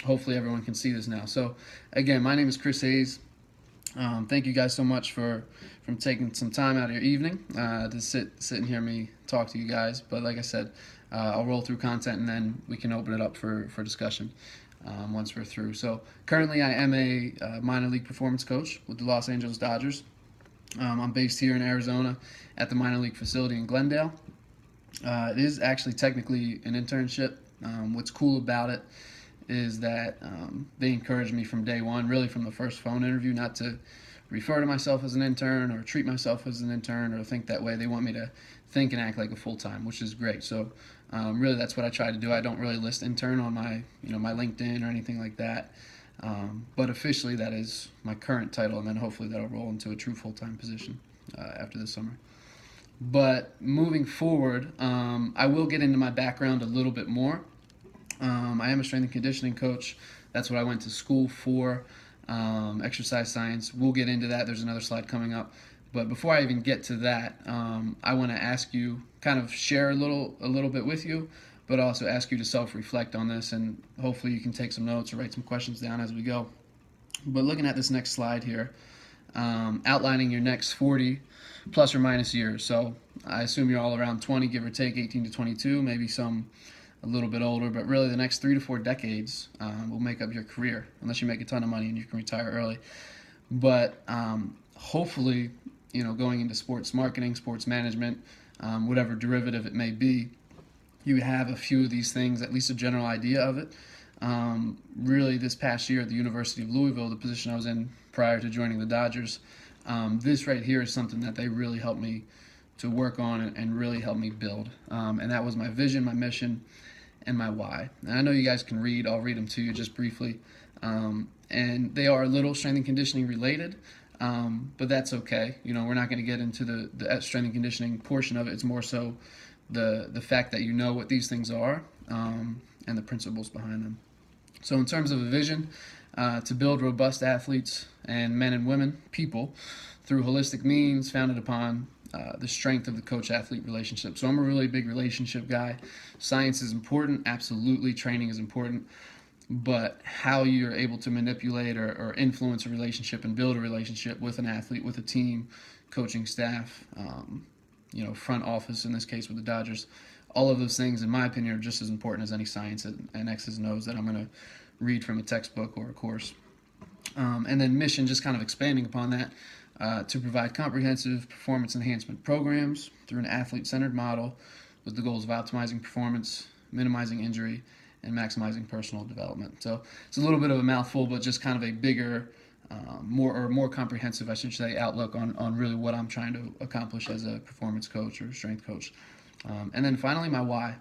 Hopefully everyone can see this now. So again, my name is Chris Hayes. Thank you guys so much for from taking some time out of your evening to sit and hear me talk to you guys. But like I said, I'll roll through content and then we can open it up for discussion once we're through. So currently, I am a minor league performance coach with the Los Angeles Dodgers. I'm based here in Arizona at the minor league facility in Glendale. It is actually technically an internship. What's cool about it is that they encouraged me from day one, really from the first phone interview, not to refer to myself as an intern or treat myself as an intern or think that way. They want me to think and act like a full time, which is great. So really, that's what I try to do. I don't really list intern on my my LinkedIn or anything like that. But officially, that is my current title, and then hopefully that'll roll into a true full time position after this summer. But moving forward, I will get into my background a little bit more. I am a strength and conditioning coach. That's what I went to school for. Exercise science. We'll get into that. There's another slide coming up. But before I even get to that, I want to ask you, kind of share a little bit with you, but also ask you to self-reflect on this, and hopefully you can take some notes or write some questions down as we go. But looking at this next slide here, outlining your next 40 plus or minus years. So I assume you're all around 20, give or take, 18 to 22, maybe some a little bit older, but really the next 3 to 4 decades will make up your career, unless you make a ton of money and you can retire early. But hopefully, going into sports marketing, sports management, whatever derivative it may be, you have a few of these things, at least a general idea of it. Really, this past year at the University of Louisville, the position I was in prior to joining the Dodgers, this right here is something that they really helped me to work on and really helped me build. And that was my vision, my mission, and my why. And I know you guys can read. I'll read them to you just briefly. And they are a little strength and conditioning related, but that's okay. We're not going to get into the strength and conditioning portion of it. It's more so the fact that you know what these things are and the principles behind them. So in terms of a vision, to build robust athletes and men and women, people, through holistic means founded upon the strength of the coach-athlete relationship. So I'm a really big relationship guy. Science is important, absolutely. Training is important. But how you're able to manipulate or influence a relationship and build a relationship with an athlete, with a team, coaching staff, front office in this case with the Dodgers, all of those things, in my opinion, are just as important as any science and X's and O's that I'm going to read from a textbook or a course. And then mission, just kind of expanding upon that, to provide comprehensive performance enhancement programs through an athlete-centered model with the goals of optimizing performance, minimizing injury, and maximizing personal development. So it's a little bit of a mouthful, but just kind of a bigger, more comprehensive, I should say, outlook on really what I'm trying to accomplish as a performance coach or strength coach. And then finally, my why,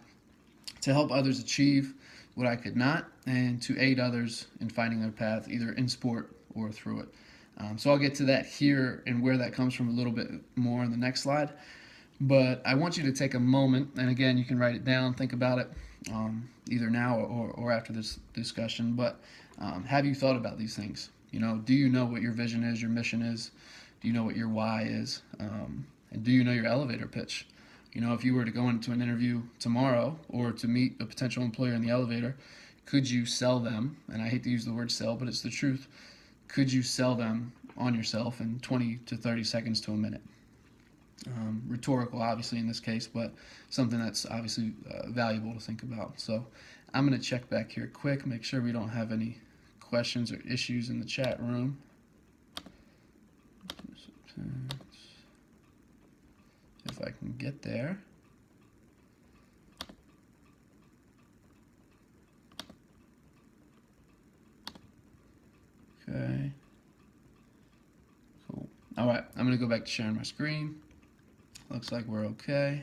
to help others achieve what I could not, and to aid others in finding their path, either in sport or through it. So I'll get to that here and where that comes from a little bit more in the next slide. But I want you to take a moment, and again, you can write it down, think about it, either now or after this discussion. But have you thought about these things? Do you know what your vision is, your mission is? Do you know what your why is? And do you know your elevator pitch? If you were to go into an interview tomorrow or to meet a potential employer in the elevator, could you sell them? And I hate to use the word sell, but it's the truth. Could you sell them on yourself in 20 to 30 seconds to a minute? Rhetorical, obviously, in this case, but something that's obviously valuable to think about. So I'm going to check back here quick, make sure we don't have any questions or issues in the chat room. If I can get there. Okay. Cool. All right, I'm going to go back to sharing my screen. Looks like we're okay.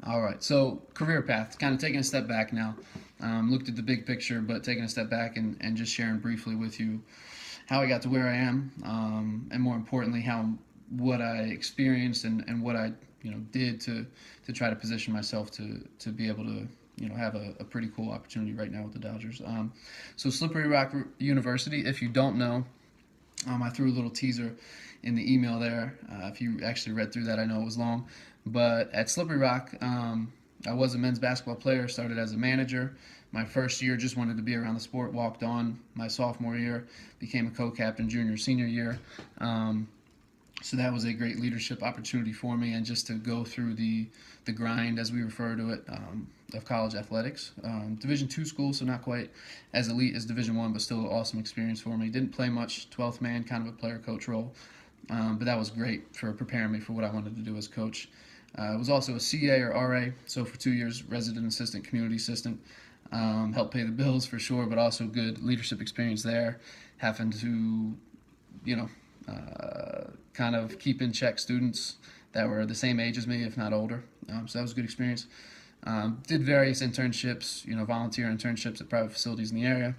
All right, so career path, kind of taking a step back now. Looked at the big picture, but taking a step back and just sharing briefly with you how I got to where I am, and more importantly, what I experienced and what I did to try to position myself to be able to have a pretty cool opportunity right now with the Dodgers. So Slippery Rock University, if you don't know, I threw a little teaser in the email there. If you actually read through that, I know it was long, but at Slippery Rock, I was a men's basketball player, started as a manager. My first year just wanted to be around the sport, walked on my sophomore year, became a co-captain junior, senior year. So that was a great leadership opportunity for me, and just to go through the grind, as we refer to it, of college athletics. Division II school, so not quite as elite as Division I, but still an awesome experience for me. Didn't play much, 12th man, kind of a player coach role, but that was great for preparing me for what I wanted to do as coach. I was also a CA or RA, so for 2 years, resident assistant, community assistant. Helped pay the bills for sure, but also good leadership experience there. Having to, you know, kind of keep in check students that were the same age as me, if not older. So that was a good experience. Did various internships, volunteer internships at private facilities in the area.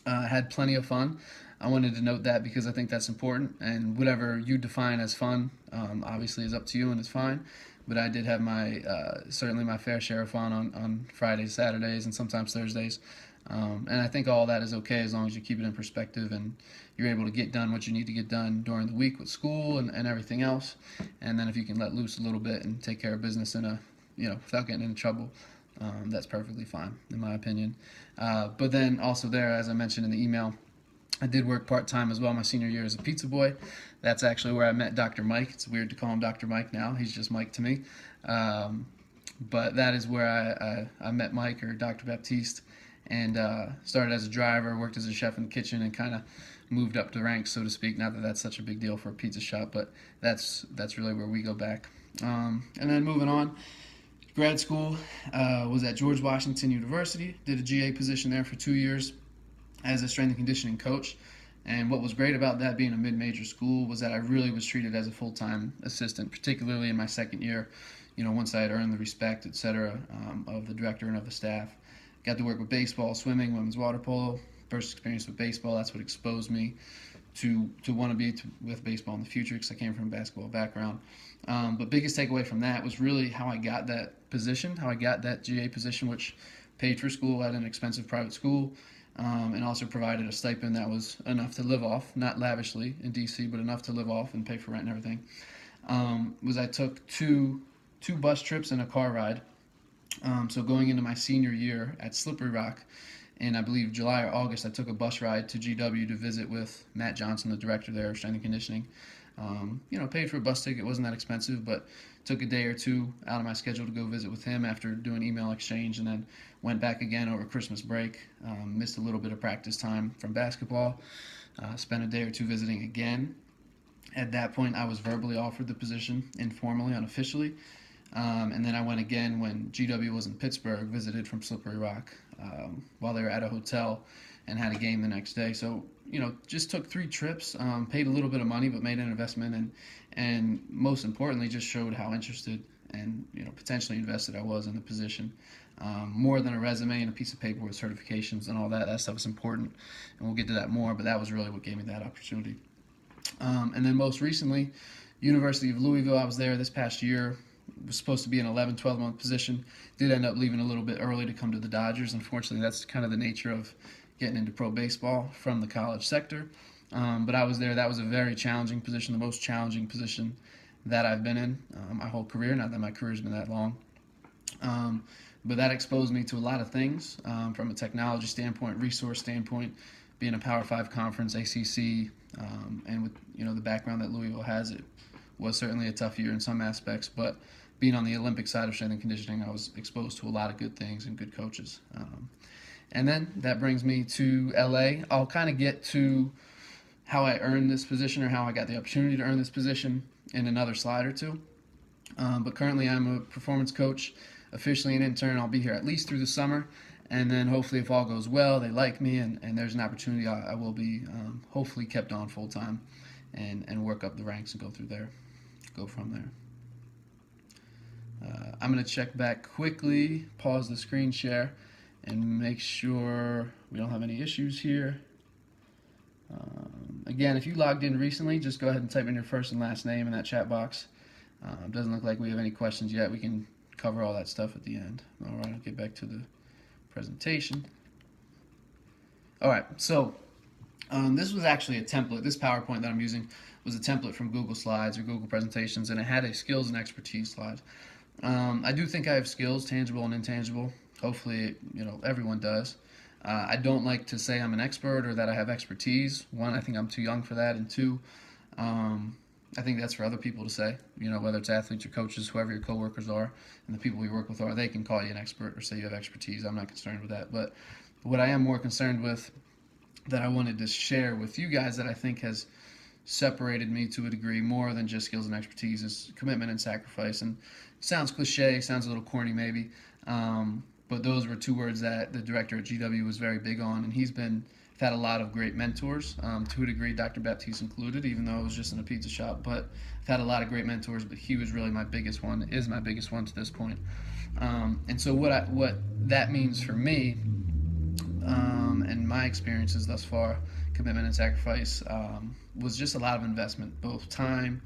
Had plenty of fun. I wanted to note that because I think that's important, and whatever you define as fun, obviously is up to you and it's fine. But I did have my certainly my fair share of fun on Fridays, Saturdays, and sometimes Thursdays. And I think all that is okay as long as you keep it in perspective and you're able to get done what you need to get done during the week with school and everything else. And then if you can let loose a little bit and take care of business in a, without getting into trouble, that's perfectly fine, in my opinion. But then also there, as I mentioned in the email, I did work part-time as well my senior year as a pizza boy. That's actually where I met Dr. Mike. It's weird to call him Dr. Mike now. He's just Mike to me. But that is where I met Mike, or Dr. Baptiste, and started as a driver, worked as a chef in the kitchen, and kind of moved up the ranks, so to speak. Not that that's such a big deal for a pizza shop, but that's really where we go back. And then moving on, grad school was at George Washington University. Did a GA position there for 2 years as a strength and conditioning coach. And what was great about that, being a mid-major school, was that I really was treated as a full-time assistant, particularly in my second year, once I had earned the respect, etc., of the director and of the staff. Got to work with baseball, swimming, women's water polo. First experience with baseball, that's what exposed me to want to be with baseball in the future, because I came from a basketball background. But biggest takeaway from that was really how I got that position, how I got that GA position, which paid for school at an expensive private school, and also provided a stipend that was enough to live off, not lavishly in DC, but enough to live off and pay for rent and everything. Was I took two bus trips and a car ride. So going into my senior year at Slippery Rock, in I believe July or August, I took a bus ride to GW to visit with Matt Johnson, the director there of strength and conditioning. Paid for a bus ticket, wasn't that expensive, but took a day or two out of my schedule to go visit with him after doing email exchange, and then went back again over Christmas break. Missed a little bit of practice time from basketball. Spent a day or two visiting again. At that point, I was verbally offered the position, informally, unofficially. And then I went again when GW was in Pittsburgh, visited from Slippery Rock while they were at a hotel, and had a game the next day. So, just took 3 trips, paid a little bit of money, but made an investment, and most importantly, just showed how interested and, potentially invested I was in the position. More than a resume and a piece of paper with certifications and all that. That stuff is important, and we'll get to that more, but that was really what gave me that opportunity. And then most recently, University of Louisville, I was there this past year. Was supposed to be an 11, 12-month position. Did end up leaving a little bit early to come to the Dodgers. Unfortunately, that's kind of the nature of getting into pro baseball from the college sector. But I was there. That was a very challenging position, the most challenging position that I've been in my whole career. Not that my career's been that long. But that exposed me to a lot of things from a technology standpoint, resource standpoint, being a Power 5 conference, ACC, and with the background that Louisville has, it was certainly a tough year in some aspects, but being on the Olympic side of strength and conditioning, I was exposed to a lot of good things and good coaches. And then that brings me to LA. I'll kind of get to how I earned this position, or how I got the opportunity to earn this position, in another slide or two. But currently I'm a performance coach, officially an intern. I'll be here at least through the summer. And then hopefully, if all goes well, they like me, and there's an opportunity, I will be hopefully kept on full-time and work up the ranks and go from there. I'm going to check back quickly, pause the screen share, and make sure we don't have any issues here. Again, if you logged in recently, just go ahead and type in your first and last name in that chat box. Doesn't look like we have any questions yet. We can cover all that stuff at the end. All right, I'll get back to the presentation. All right, so this was actually a template. This PowerPoint that I'm using was a template from Google Slides or Google Presentations, and it had a skills and expertise slide. I do think I have skills, tangible and intangible. Hopefully, everyone does. I don't like to say I'm an expert or that I have expertise. One, I think I'm too young for that, and two, um, I think that's for other people to say. Whether it's athletes or coaches, whoever your coworkers are, and the people you work with are, they can call you an expert or say you have expertise. I'm not concerned with that. But what I am more concerned with, that I wanted to share with you guys, that I think has separated me to a degree more than just skills and expertise, is commitment and sacrifice. And it sounds cliche, sounds a little corny maybe, but those were two words that the director at GW was very big on, and had a lot of great mentors, to a degree, Dr. Baptiste included, even though it was just in a pizza shop. But I've had a lot of great mentors, but he was really my biggest one, is my biggest one to this point. And so what that means for me, and my experiences thus far, commitment and sacrifice, was just a lot of investment, both time,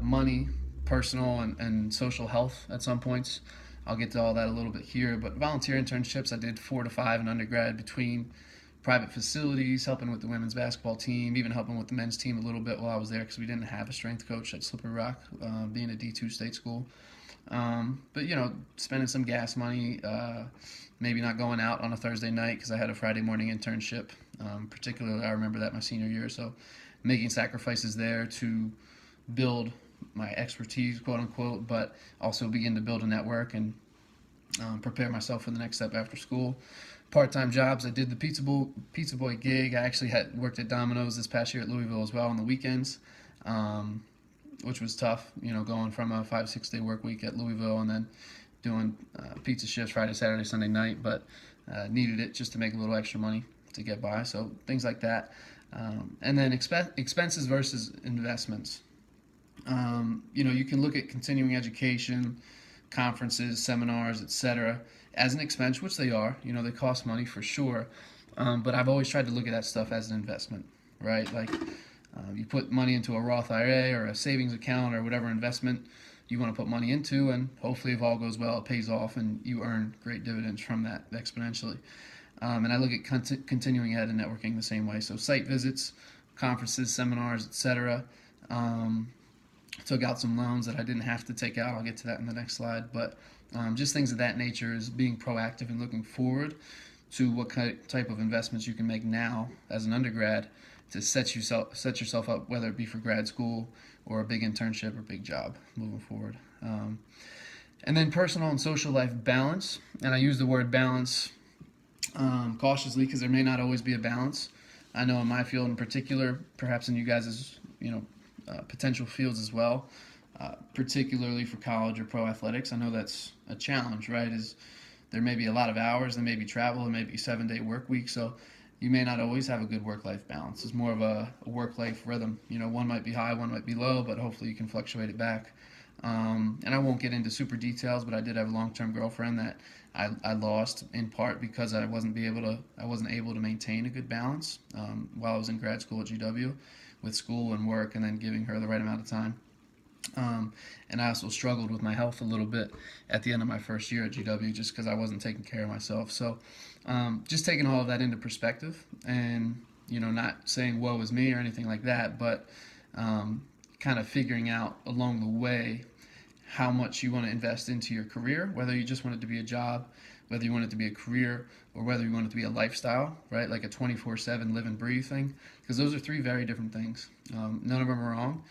money, personal, and social health at some points. I'll get to all that a little bit here, but volunteer internships, I did 4 to 5 in undergrad between private facilities, helping with the women's basketball team, even helping with the men's team a little bit while I was there because we didn't have a strength coach at Slippery Rock, being a D2 state school. But spending some gas money, maybe not going out on a Thursday night because I had a Friday morning internship. Particularly, I remember that my senior year. So making sacrifices there to build my expertise, quote unquote, but also begin to build a network and prepare myself for the next step after school. Part-time jobs, I did the pizza boy gig. I actually had worked at Domino's this past year at Louisville as well on the weekends, which was tough, going from a 5-6 day work week at Louisville and then doing pizza shifts Friday, Saturday, Sunday night, but needed it just to make a little extra money to get by. So things like that. And then expenses versus investments. You can look at continuing education, conferences, seminars, etc., as an expense, which they are. They cost money for sure. But I've always tried to look at that stuff as an investment, right? Like you put money into a Roth IRA or a savings account or whatever investment you want to put money into, and hopefully, if all goes well, it pays off and you earn great dividends from that exponentially. And I look at continuing ed and networking the same way. So site visits, conferences, seminars, etc. Took out some loans that I didn't have to take out. I'll get to that in the next slide. But just things of that nature is being proactive and looking forward to what type of investments you can make now as an undergrad to set yourself up, whether it be for grad school or a big internship or big job moving forward. And then personal and social life balance. And I use the word balance cautiously because there may not always be a balance. I know in my field in particular, perhaps in you guys' potential fields as well, particularly for college or pro athletics. I know that's a challenge, right? Is there may be a lot of hours, there may be travel, there may be 7-day work week, so you may not always have a good work-life balance. It's more of a work-life rhythm. One might be high, one might be low, but hopefully you can fluctuate it back. And I won't get into super details, but I did have a long-term girlfriend that I lost in part because I wasn't able to maintain a good balance while I was in grad school at GW with school and work, and then giving her the right amount of time. And I also struggled with my health a little bit at the end of my first year at GW just because I wasn't taking care of myself. So just taking all of that into perspective and, not saying woe is me or anything like that, but kind of figuring out along the way how much you want to invest into your career, whether you just want it to be a job, whether you want it to be a career, or whether you want it to be a lifestyle, right? Like a 24/7 live and breathe thing, because those are 3 very different things. None of them are wrong,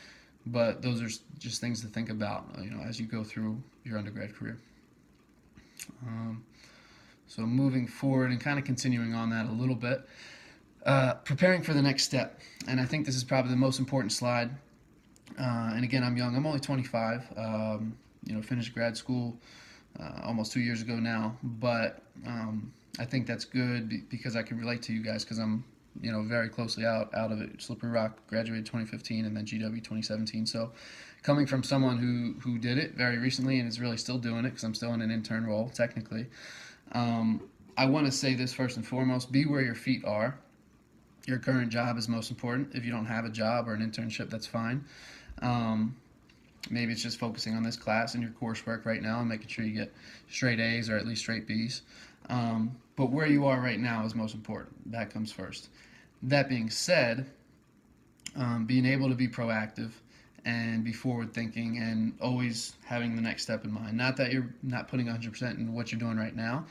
but those are just things to think about, as you go through your undergrad career. So moving forward and kind of continuing on that a little bit, preparing for the next step. And I think this is probably the most important slide. And again, I'm young. I'm only 25. Finished grad school almost 2 years ago now. But I think that's good because I can relate to you guys because I'm very closely out of it. Slippery Rock graduated 2015 and then GW 2017. So coming from someone who did it very recently and is really still doing it because I'm still in an intern role technically, I want to say this first and foremost: be where your feet are. Your current job is most important. If you don't have a job or an internship, that's fine. Maybe it's just focusing on this class and your coursework right now and making sure you get straight A's or at least straight B's. But where you are right now is most important. That comes first. That being said, being able to be proactive and be forward thinking and always having the next step in mind. Not that you're not putting 100% in what you're doing right now,